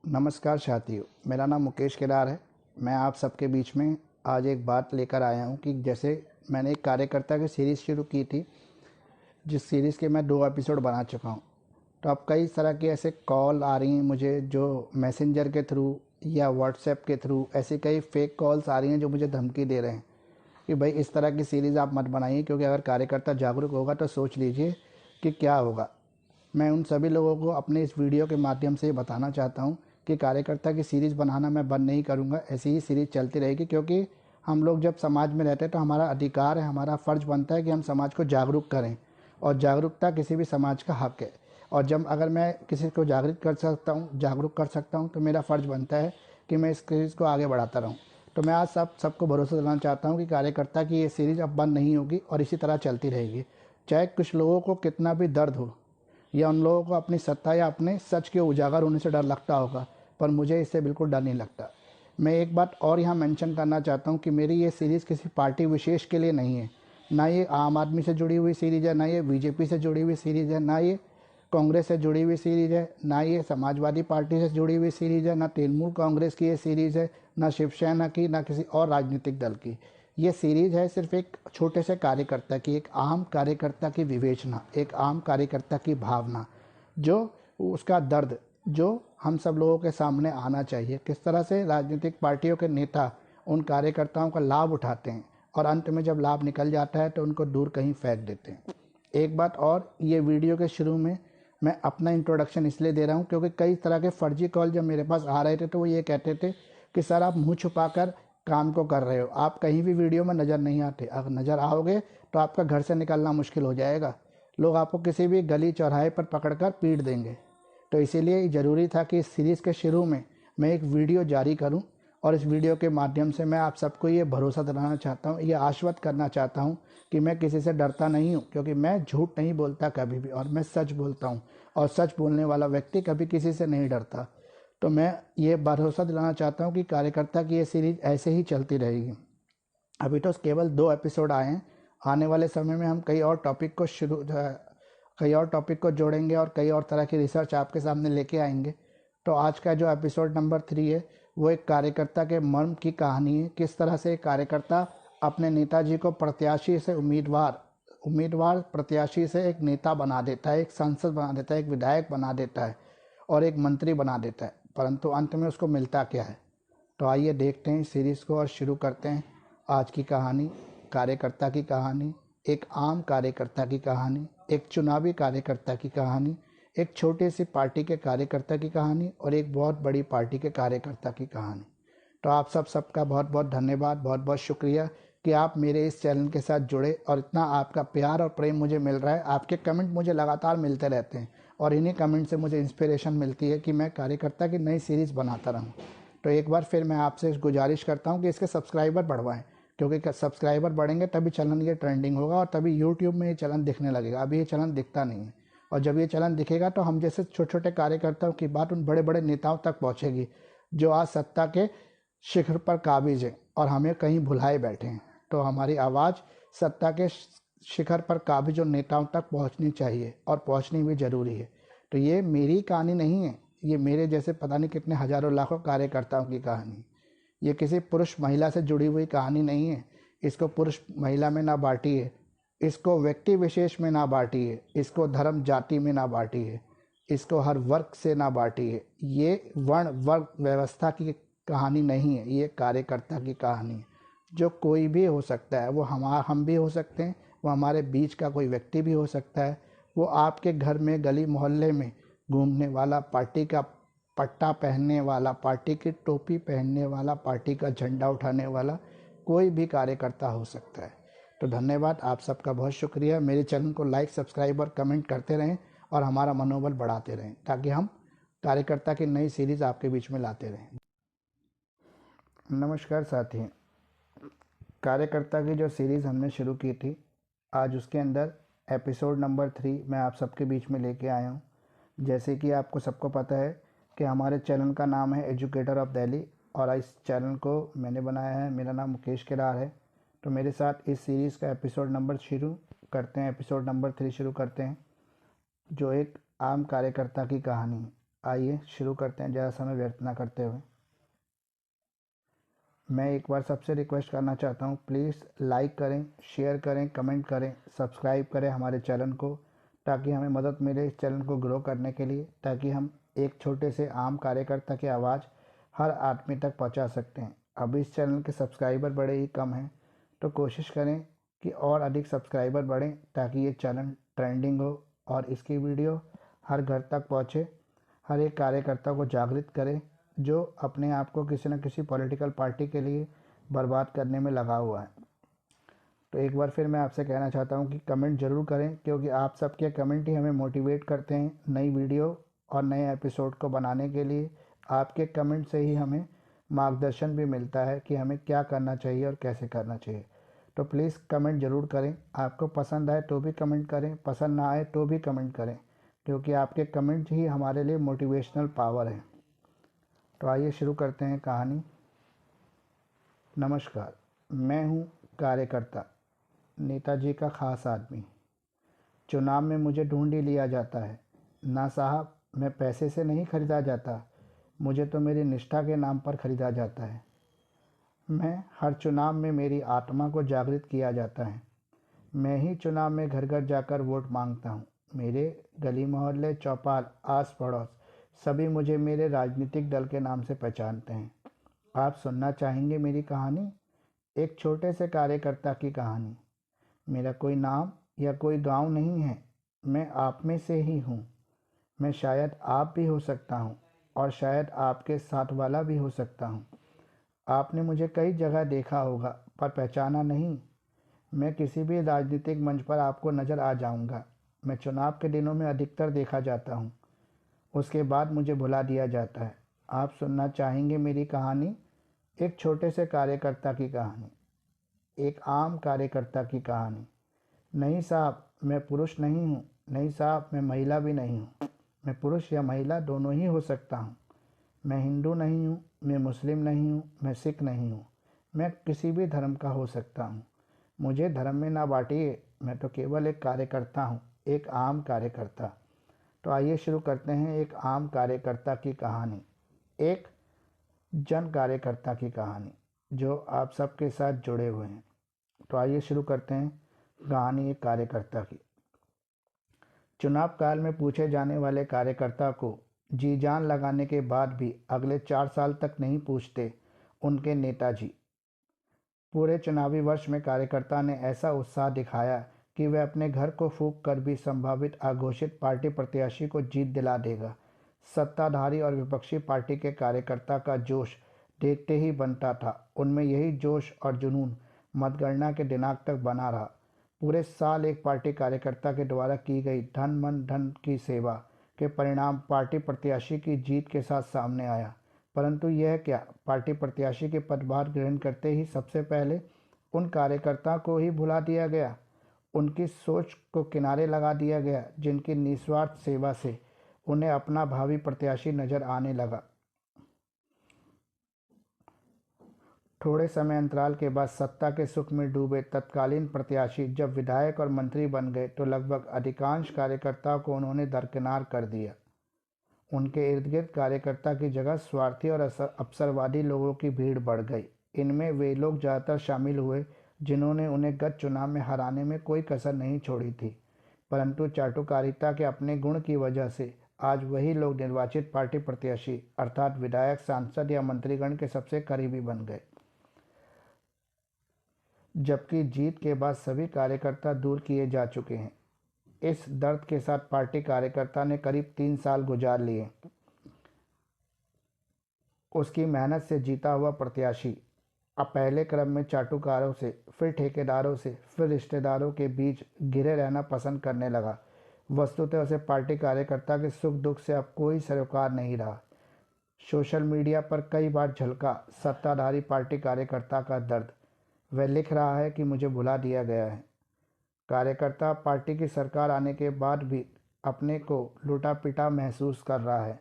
नमस्कार साथियों, मेरा नाम मुकेश केदार है। मैं आप सबके बीच में आज एक बात लेकर आया हूं कि जैसे मैंने एक कार्यकर्ता की सीरीज़ शुरू की थी, जिस सीरीज़ के मैं 2 एपिसोड बना चुका हूं। तो अब कई तरह के ऐसे कॉल आ रही हैं मुझे, जो मैसेंजर के थ्रू या व्हाट्सएप के थ्रू ऐसी कई फेक कॉल्स आ रही हैं जो मुझे धमकी दे रहे हैं कि भाई इस तरह की सीरीज़ आप मत बनाइए, क्योंकि अगर कार्यकर्ता जागरूक होगा तो सोच लीजिए कि क्या होगा। मैं उन सभी लोगों को अपने इस वीडियो के माध्यम से बताना चाहता हूं कि कार्यकर्ता की सीरीज़ बनाना मैं बंद नहीं करूंगा, ऐसी ही सीरीज़ चलती रहेगी। क्योंकि हम लोग जब समाज में रहते हैं तो हमारा अधिकार है, हमारा फ़र्ज़ बनता है कि हम समाज को जागरूक करें, और जागरूकता किसी भी समाज का हक है। और जब अगर मैं किसी को जागरूक कर सकता हूँ तो मेरा फ़र्ज़ बनता है कि मैं इस सीरीज़ को आगे बढ़ाता रहूँ। तो मैं आज सबको भरोसा दिलाना चाहता हूँ कि कार्यकर्ता की ये सीरीज़ अब बंद नहीं होगी और इसी तरह चलती रहेगी। चाहे कुछ लोगों को कितना भी दर्द हो, या उन लोगों को अपनी सत्ता या अपने सच के उजागर होने से डर लगता होगा, पर मुझे इससे बिल्कुल डर नहीं लगता। मैं एक बात और यहाँ मेंशन करना चाहता हूँ कि मेरी ये सीरीज़ किसी पार्टी विशेष के लिए नहीं है। ना ये आम आदमी से जुड़ी हुई सीरीज़ है, ना ये बीजेपी से जुड़ी हुई सीरीज़ है, ना ये कांग्रेस से जुड़ी हुई सीरीज़ है, ना ये समाजवादी पार्टी से जुड़ी हुई सीरीज़ है, ना तृणमूल कांग्रेस की ये सीरीज़ है, ना शिवसेना की, ना किसी और राजनीतिक दल की। ये सीरीज़ है सिर्फ एक छोटे से कार्यकर्ता की, एक आम कार्यकर्ता की विवेचना, एक आम कार्यकर्ता की भावना, जो उसका दर्द जो हम सब लोगों के सामने आना चाहिए। किस तरह से राजनीतिक पार्टियों के नेता उन कार्यकर्ताओं का लाभ उठाते हैं और अंत में जब लाभ निकल जाता है तो उनको दूर कहीं फेंक देते हैं। एक बात और, ये वीडियो के शुरू में मैं अपना इंट्रोडक्शन इसलिए दे रहा हूँ क्योंकि कई तरह के फर्जी कॉल जब मेरे पास आ रहे थे तो वो ये कहते थे कि सर आप मुंह छुपाकर काम को कर रहे हो, आप कहीं भी वीडियो में नज़र नहीं आते, अगर नज़र आओगे तो आपका घर से निकलना मुश्किल हो जाएगा, लोग आपको किसी भी गली चौराहे पर पकड़कर पीट देंगे। तो इसीलिए ज़रूरी था कि इस सीरीज़ के शुरू में मैं एक वीडियो जारी करूं, और इस वीडियो के माध्यम से मैं आप सबको ये भरोसा दिलाना चाहता हूं, ये आश्वस्त करना चाहता हूं कि मैं किसी से डरता नहीं हूं, क्योंकि मैं झूठ नहीं बोलता कभी भी, और मैं सच बोलता हूं, और सच बोलने वाला व्यक्ति कभी किसी से नहीं डरता। तो मैं ये भरोसा दिलाना चाहता हूं कि कार्यकर्ता की ये सीरीज़ ऐसे ही चलती रहेगी। अभी तो केवल 2 एपिसोड आए हैं। आने वाले समय में हम कई और टॉपिक को जोड़ेंगे और कई और तरह की रिसर्च आपके सामने लेके आएंगे। तो आज का जो एपिसोड नंबर 3 है वो एक कार्यकर्ता के मर्म की कहानी है। किस तरह से एक कार्यकर्ता अपने नेताजी को प्रत्याशी से उम्मीदवार प्रत्याशी से एक नेता बना देता है, एक सांसद बना देता है, एक विधायक बना देता है और एक मंत्री बना देता है, परंतु अंत में उसको मिलता क्या है। तो आइए देखते हैं इस सीरीज़ को और शुरू करते हैं आज की कहानी। कार्यकर्ता की कहानी, एक आम कार्यकर्ता की कहानी, एक चुनावी कार्यकर्ता की कहानी, एक छोटी सी पार्टी के कार्यकर्ता की कहानी और एक बहुत बड़ी पार्टी के कार्यकर्ता की कहानी। तो आप सबका बहुत बहुत धन्यवाद, बहुत बहुत शुक्रिया कि आप मेरे इस चैनल के साथ जुड़े और इतना आपका प्यार और प्रेम मुझे मिल रहा है। आपके कमेंट मुझे लगातार मिलते रहते हैं और इन्हीं कमेंट से मुझे इंस्पिरेशन मिलती है कि मैं कार्यकर्ता की नई सीरीज़ बनाता रहूं। तो एक बार फिर मैं आपसे गुजारिश करता हूं कि इसके सब्सक्राइबर बढ़वाएं, क्योंकि सब्सक्राइबर बढ़ेंगे तभी चैनल ये ट्रेंडिंग होगा और तभी यूट्यूब में ये चैनल दिखने लगेगा। अभी ये चैनल दिखता नहीं है, और जब ये चैनल दिखेगा तो हम जैसे छोटे छोटे कार्यकर्ताओं की बात उन बड़े बड़े नेताओं तक पहुंचेगी जो आज सत्ता के शिखर पर काबिज हैं और हमें कहीं भुलाए बैठे हैं। तो हमारी आवाज़ सत्ता के शिखर पर काबिज और नेताओं तक पहुंचनी चाहिए और पहुंचनी भी ज़रूरी है। तो ये मेरी कहानी नहीं है, ये मेरे जैसे पता नहीं कितने हजारों लाखों कार्यकर्ताओं की कहानी। ये किसी पुरुष महिला से जुड़ी हुई कहानी नहीं है। इसको पुरुष महिला में ना बांटिए, इसको व्यक्ति विशेष में ना बांटिए, इसको धर्म जाति में ना बांटिए, इसको हर वर्ग से ना बांटिए। ये वर्ण वर्ग व्यवस्था की कहानी नहीं है, ये कार्यकर्ता की कहानी है। जो कोई भी हो सकता है, वो हम भी हो सकते हैं, वो हमारे बीच का कोई व्यक्ति भी हो सकता है, वो आपके घर में गली मोहल्ले में घूमने वाला, पार्टी का पट्टा पहनने वाला, पार्टी की टोपी पहनने वाला, पार्टी का झंडा उठाने वाला कोई भी कार्यकर्ता हो सकता है। तो धन्यवाद, आप सबका बहुत शुक्रिया। मेरे चैनल को लाइक, सब्सक्राइब और कमेंट करते रहें और हमारा मनोबल बढ़ाते रहें, ताकि हम कार्यकर्ता की नई सीरीज़ आपके बीच में लाते रहें। नमस्कार साथी, कार्यकर्ता की जो सीरीज़ हमने शुरू की थी, आज उसके अंदर एपिसोड नंबर 3 मैं आप सबके बीच में लेके आया हूँ। जैसे कि आपको सबको पता है कि हमारे चैनल का नाम है एजुकेटर ऑफ दिल्ली, और इस चैनल को मैंने बनाया है, मेरा नाम मुकेश केदार है। तो मेरे साथ इस सीरीज़ का एपिसोड नंबर 3 शुरू करते हैं, जो एक आम कार्यकर्ता की कहानी है। आइए शुरू करते हैं ज़्यादा समय व्यर्थ ना करते हुए। मैं एक बार सबसे रिक्वेस्ट करना चाहता हूँ, प्लीज़ लाइक करें, शेयर करें, कमेंट करें, सब्सक्राइब करें हमारे चैनल को, ताकि हमें मदद मिले इस चैनल को ग्रो करने के लिए, ताकि हम एक छोटे से आम कार्यकर्ता की आवाज़ हर आदमी तक पहुँचा सकते हैं। अभी इस चैनल के सब्सक्राइबर बड़े ही कम हैं, तो कोशिश करें कि और अधिक सब्सक्राइबर बढ़ें, ताकि ये चैनल ट्रेंडिंग हो और इसकी वीडियो हर घर तक पहुँचे, हर एक कार्यकर्ता को जागृत करे जो अपने आप को किसी न किसी पॉलिटिकल पार्टी के लिए बर्बाद करने में लगा हुआ है। तो एक बार फिर मैं आपसे कहना चाहता हूं कि कमेंट ज़रूर करें, क्योंकि आप सबके कमेंट ही हमें मोटिवेट करते हैं नई वीडियो और नए एपिसोड को बनाने के लिए। आपके कमेंट से ही हमें मार्गदर्शन भी मिलता है कि हमें क्या करना चाहिए और कैसे करना चाहिए। तो प्लीज़ कमेंट ज़रूर करें। आपको पसंद आए तो भी कमेंट करें, पसंद ना आए तो भी कमेंट करें, क्योंकि आपके कमेंट ही हमारे लिए मोटिवेशनल पावर है। तो आइए शुरू करते हैं कहानी। नमस्कार, मैं हूँ कार्यकर्ता, नेताजी का खास आदमी। चुनाव में मुझे ढूंढ ही लिया जाता है। ना साहब, मैं पैसे से नहीं खरीदा जाता, मुझे तो मेरी निष्ठा के नाम पर खरीदा जाता है। मैं हर चुनाव में मेरी आत्मा को जागृत किया जाता है। मैं ही चुनाव में घर घर जाकर वोट मांगता हूँ। मेरे गली मोहल्ले चौपाल आस पड़ोस सभी मुझे मेरे राजनीतिक दल के नाम से पहचानते हैं। आप सुनना चाहेंगे मेरी कहानी, एक छोटे से कार्यकर्ता की कहानी। मेरा कोई नाम या कोई गांव नहीं है, मैं आप में से ही हूँ। मैं शायद आप भी हो सकता हूँ और शायद आपके साथ वाला भी हो सकता हूँ। आपने मुझे कई जगह देखा होगा पर पहचाना नहीं। मैं किसी भी राजनीतिक मंच पर आपको नज़र आ जाऊंगा। मैं चुनाव के दिनों में अधिकतर देखा जाता हूँ, उसके बाद मुझे भुला दिया जाता है। आप सुनना चाहेंगे मेरी कहानी, एक छोटे से कार्यकर्ता की कहानी, एक आम कार्यकर्ता की कहानी। नहीं साहब, मैं पुरुष नहीं हूँ। नहीं साहब, मैं महिला भी नहीं हूँ। मैं पुरुष या महिला दोनों ही हो सकता हूँ। मैं हिंदू नहीं हूँ, मैं मुस्लिम नहीं हूँ, मैं सिख नहीं हूँ। मैं किसी भी धर्म का हो सकता हूँ। मुझे धर्म में ना बांटिए, मैं तो केवल एक कार्यकर्ता हूँ, एक आम कार्यकर्ता। तो आइए शुरू करते हैं एक आम कार्यकर्ता की कहानी, एक जन कार्यकर्ता की कहानी जो आप सबके साथ जुड़े हुए हैं। तो आइए शुरू करते हैं कहानी एक कार्यकर्ता की। चुनाव काल में पूछे जाने वाले कार्यकर्ता को जी जान लगाने के बाद भी अगले 4 साल तक नहीं पूछते उनके नेताजी। पूरे चुनावी वर्ष में कार्यकर्ता ने ऐसा उत्साह दिखाया कि वह अपने घर को फूंक कर भी संभावित अघोषित पार्टी प्रत्याशी को जीत दिला देगा। सत्ताधारी और विपक्षी पार्टी के कार्यकर्ता का जोश देखते ही बनता था। उनमें यही जोश और जुनून मतगणना के दिनांक तक बना रहा। पूरे साल एक पार्टी कार्यकर्ता के द्वारा की गई धन मन धन की सेवा के परिणाम पार्टी प्रत्याशी की जीत के साथ सामने आया। परंतु यह क्या, पार्टी प्रत्याशी के पदभार ग्रहण करते ही सबसे पहले उन कार्यकर्ता को ही भुला दिया गया। उनकी सोच को किनारे लगा दिया गया जिनकी निस्वार्थ सेवा से उन्हें अपना भावी प्रत्याशी नजर आने लगा। थोड़े समय अंतराल के बाद सत्ता के सुख में डूबे तत्कालीन प्रत्याशी जब विधायक और मंत्री बन गए तो लगभग अधिकांश कार्यकर्ताओं को उन्होंने दरकिनार कर दिया। उनके इर्द गिर्द कार्यकर्ता की जगह स्वार्थी और अवसरवादी लोगों की भीड़ बढ़ गई। इनमें वे लोग ज़्यादातर शामिल हुए जिन्होंने उन्हें गत चुनाव में हराने में कोई कसर नहीं छोड़ी थी, परंतु चाटुकारिता के अपने गुण की वजह से आज वही लोग निर्वाचित पार्टी प्रत्याशी अर्थात विधायक, सांसद या मंत्रीगण के सबसे करीबी बन गए। जबकि जीत के बाद सभी कार्यकर्ता दूर किए जा चुके हैं। इस दर्द के साथ पार्टी कार्यकर्ता ने करीब 3 साल गुजार लिए। उसकी मेहनत से जीता हुआ प्रत्याशी अब पहले क्रम में चाटुकारों से, फिर ठेकेदारों से, फिर रिश्तेदारों के बीच घिरे रहना पसंद करने लगा। वस्तुतः उसे पार्टी कार्यकर्ता के सुख दुख से अब कोई सरोकार नहीं रहा। सोशल मीडिया पर कई बार झलका सत्ताधारी पार्टी कार्यकर्ता का दर्द। वह लिख रहा है कि मुझे भुला दिया गया है। कार्यकर्ता पार्टी की सरकार आने के बाद भी अपने को लूटा पिटा महसूस कर रहा है।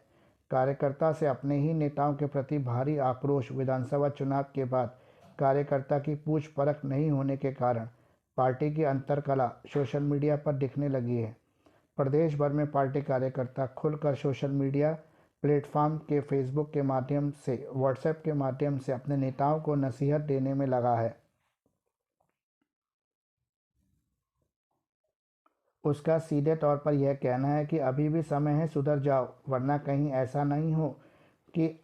कार्यकर्ता से अपने ही नेताओं के प्रति भारी आक्रोश। विधानसभा चुनाव के बाद कार्यकर्ता की पूछ परख नहीं होने के कारण पार्टी की अंतरकलह सोशल मीडिया पर दिखने लगी है। प्रदेश भर में पार्टी कार्यकर्ता खुलकर सोशल मीडिया प्लेटफॉर्म के फेसबुक के माध्यम से, व्हाट्सएप के माध्यम से अपने नेताओं को नसीहत देने में लगा है। उसका सीधे तौर पर यह कहना है कि अभी भी समय है, सुधर जाओ, वरना कहीं ऐसा नहीं हो कि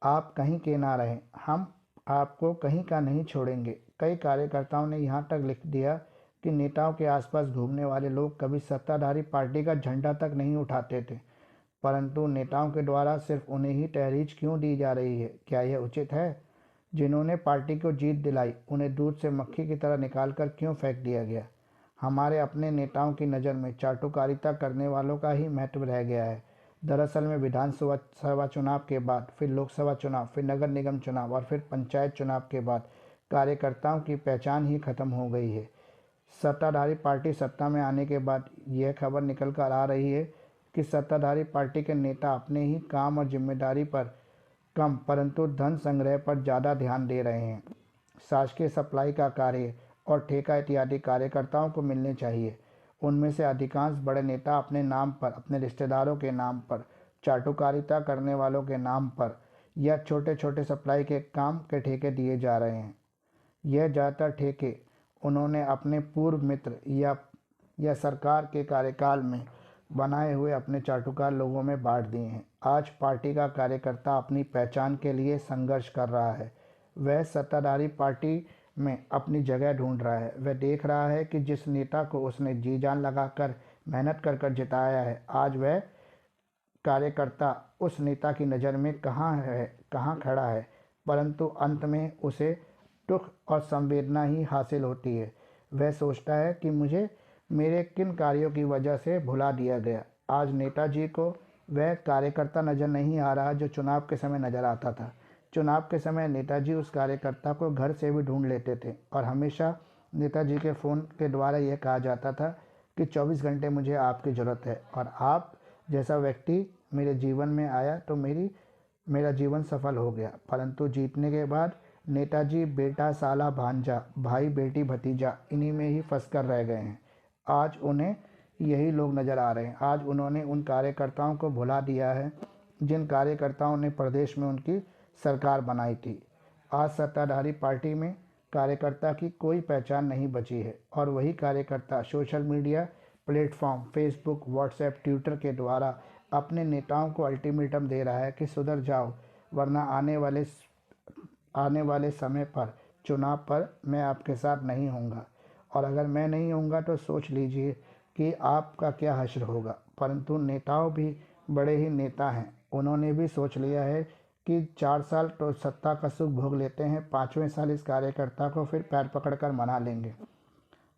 आप कहीं के ना रहें। हम आपको कहीं का नहीं छोड़ेंगे। कई कार्यकर्ताओं ने यहाँ तक लिख दिया कि नेताओं के आसपास घूमने वाले लोग कभी सत्ताधारी पार्टी का झंडा तक नहीं उठाते थे, परंतु नेताओं के द्वारा सिर्फ उन्हें ही तहरीर क्यों दी जा रही है? क्या यह उचित है? जिन्होंने पार्टी को जीत दिलाई, उन्हें दूध से मक्खी की तरह निकालकर क्यों फेंक दिया गया? हमारे अपने नेताओं की नज़र में चाटुकारिता करने वालों का ही महत्व रह गया है। दरअसल में विधानसभा चुनाव के बाद, फिर लोकसभा चुनाव, फिर नगर निगम चुनाव और फिर पंचायत चुनाव के बाद कार्यकर्ताओं की पहचान ही खत्म हो गई है। सत्ताधारी पार्टी सत्ता में आने के बाद यह खबर निकल कर आ रही है कि सत्ताधारी पार्टी के नेता अपने ही काम और जिम्मेदारी पर कम, परंतु धन संग्रह पर ज़्यादा ध्यान दे रहे हैं। शासकीय सप्लाई का कार्य और ठेका इत्यादि कार्यकर्ताओं को मिलने चाहिए। उनमें से अधिकांश बड़े नेता अपने नाम पर, अपने रिश्तेदारों के नाम पर, चाटुकारिता करने वालों के नाम पर या छोटे छोटे सप्लाई के काम के ठेके दिए जा रहे हैं। यह ज़्यादातर ठेके उन्होंने अपने पूर्व मित्र या सरकार के कार्यकाल में बनाए हुए अपने चाटुकार लोगों में बांट दिए हैं। आज पार्टी का कार्यकर्ता अपनी पहचान के लिए संघर्ष कर रहा है। वह सत्ताधारी पार्टी में अपनी जगह ढूंढ रहा है। वह देख रहा है कि जिस नेता को उसने जी जान लगाकर मेहनत कर कर जिताया है, आज वह कार्यकर्ता उस नेता की नज़र में कहाँ है, कहाँ खड़ा है, परंतु अंत में उसे दुख और संवेदना ही हासिल होती है। वह सोचता है कि मुझे मेरे किन कार्यों की वजह से भुला दिया गया। आज नेताजी को वह कार्यकर्ता नज़र नहीं आ रहा जो चुनाव के समय नज़र आता था। चुनाव के समय नेताजी उस कार्यकर्ता को घर से भी ढूंढ लेते थे और हमेशा नेताजी के फ़ोन के द्वारा यह कहा जाता था कि 24 घंटे मुझे आपकी ज़रूरत है और आप जैसा व्यक्ति मेरे जीवन में आया तो मेरा जीवन सफल हो गया। परंतु जीतने के बाद नेताजी बेटा, साला, भांजा, भाई, बेटी, भतीजा इन्हीं में ही फंस कर रह गए हैं। आज उन्हें यही लोग नज़र आ रहे हैं। आज उन्होंने उन कार्यकर्ताओं को भुला दिया है जिन कार्यकर्ताओं ने प्रदेश में उनकी सरकार बनाई थी। आज सत्ताधारी पार्टी में कार्यकर्ता की कोई पहचान नहीं बची है और वही कार्यकर्ता social media platform, Facebook, WhatsApp, Twitter के द्वारा अपने नेताओं को अल्टीमेटम दे रहा है कि सुधर जाओ, वरना आने वाले समय पर, चुनाव पर मैं आपके साथ नहीं होऊंगा और अगर मैं नहीं होऊंगा तो सोच लीजिए कि आपका क्या हश्र होगा। परंतु नेताओं भी बड़े ही नेता हैं। उन्होंने भी सोच लिया है कि 4 साल तो सत्ता का सुख भोग लेते हैं, 5वें साल इस कार्यकर्ता को फिर पैर पकड़कर मना लेंगे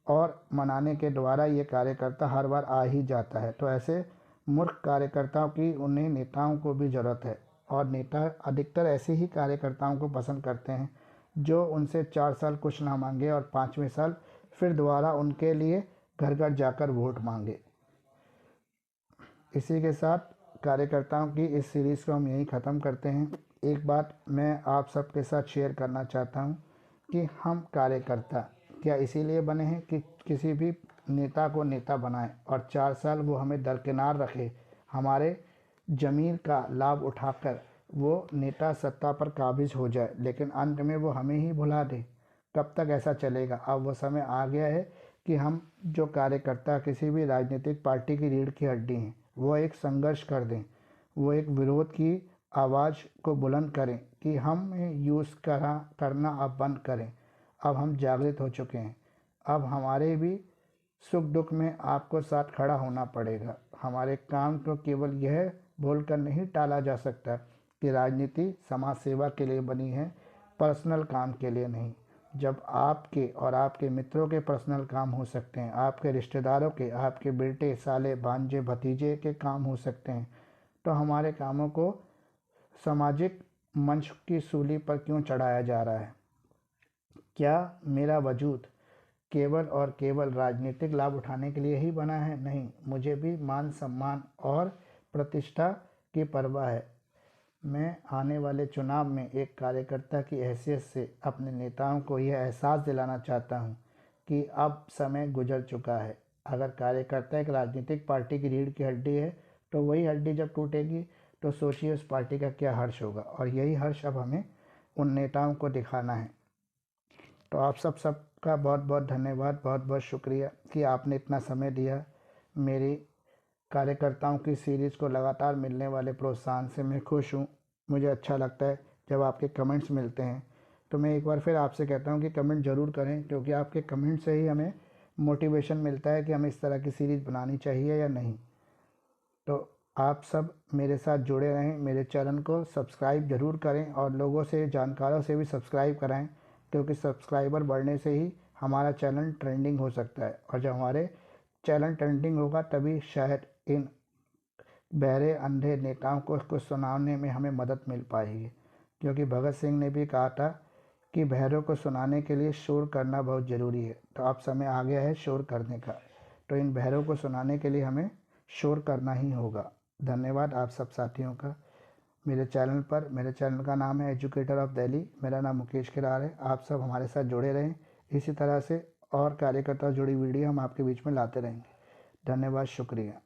और मनाने के द्वारा ये कार्यकर्ता हर बार आ ही जाता है। तो ऐसे मूर्ख कार्यकर्ताओं की उन्हें नेताओं को भी ज़रूरत है और नेता अधिकतर ऐसे ही कार्यकर्ताओं को पसंद करते हैं जो उनसे 4 साल कुछ ना मांगे और 5वें साल फिर दोबारा उनके लिए घर घर जाकर वोट मांगे। इसी के साथ कार्यकर्ताओं की इस सीरीज़ को हम यहीं ख़त्म करते हैं। एक बात मैं आप सबके साथ शेयर करना चाहता हूँ कि हम कार्यकर्ता क्या इसीलिए बने हैं कि किसी भी नेता को नेता बनाए और 4 साल वो हमें दरकिनार रखे, हमारे ज़मीर का लाभ उठाकर वो नेता सत्ता पर काबिज हो जाए, लेकिन अंत में वो हमें ही भुला दे। कब तक ऐसा चलेगा? अब वो समय आ गया है कि हम जो कार्यकर्ता किसी भी राजनीतिक पार्टी की रीढ़ की हड्डी हैं, वो एक संघर्ष कर दें, वो एक विरोध की आवाज़ को बुलंद करें कि हम यूज़ करना अब बंद करें। अब हम जागृत हो चुके हैं। अब हमारे भी सुख दुख में आपको साथ खड़ा होना पड़ेगा। हमारे काम को केवल यह बोलकर नहीं टाला जा सकता कि राजनीति समाज सेवा के लिए बनी है, पर्सनल काम के लिए नहीं। जब आपके और आपके मित्रों के पर्सनल काम हो सकते हैं, आपके रिश्तेदारों के, आपके बेटे, साले, भांजे, भतीजे के काम हो सकते हैं, तो हमारे कामों को सामाजिक मंच की सूली पर क्यों चढ़ाया जा रहा है? क्या मेरा वजूद केवल और केवल राजनीतिक लाभ उठाने के लिए ही बना है? नहीं, मुझे भी मान सम्मान और प्रतिष्ठा की परवाह है। मैं आने वाले चुनाव में एक कार्यकर्ता की हैसियत से अपने नेताओं को यह एहसास दिलाना चाहता हूं कि अब समय गुजर चुका है। अगर कार्यकर्ता एक राजनीतिक पार्टी की रीढ़ की हड्डी है तो वही हड्डी जब टूटेगी तो सोचिए उस पार्टी का क्या हर्ष होगा। और यही हर्ष अब हमें उन नेताओं को दिखाना है। तो आप सबका बहुत बहुत धन्यवाद, बहुत बहुत शुक्रिया कि आपने इतना समय दिया। मेरी कार्यकर्ताओं की सीरीज़ को लगातार मिलने वाले प्रोत्साहन से मैं खुश हूँ। मुझे अच्छा लगता है जब आपके कमेंट्स मिलते हैं। तो मैं एक बार फिर आपसे कहता हूँ कि कमेंट ज़रूर करें, क्योंकि आपके कमेंट से ही हमें मोटिवेशन मिलता है कि हमें इस तरह की सीरीज़ बनानी चाहिए या नहीं। तो आप सब मेरे साथ जुड़े रहें, मेरे चैनल को सब्सक्राइब ज़रूर करें और लोगों से, जानकारों से भी सब्सक्राइब कराएं, क्योंकि सब्सक्राइबर बढ़ने से ही हमारा चैनल ट्रेंडिंग हो सकता है। और जब हमारे चैनल ट्रेंडिंग होगा तभी शायद इन बहरे अंधे नेताओं को कुछ सुनाने में हमें मदद मिल पाएगी। क्योंकि भगत सिंह ने भी कहा था कि बहरों को सुनाने के लिए शोर करना बहुत ज़रूरी है। तो अब समय आ गया है शोर करने का। तो इन बहरों को सुनाने के लिए हमें शोर करना ही होगा। धन्यवाद आप सब साथियों का मेरे चैनल पर। मेरे चैनल का नाम है एजुकेटर ऑफ दिल्ली। मेरा नाम मुकेश किरार है। आप सब हमारे साथ जुड़े रहें। इसी तरह से और कार्यकर्ता जुड़ी वीडियो हम आपके बीच में लाते रहेंगे। धन्यवाद, शुक्रिया।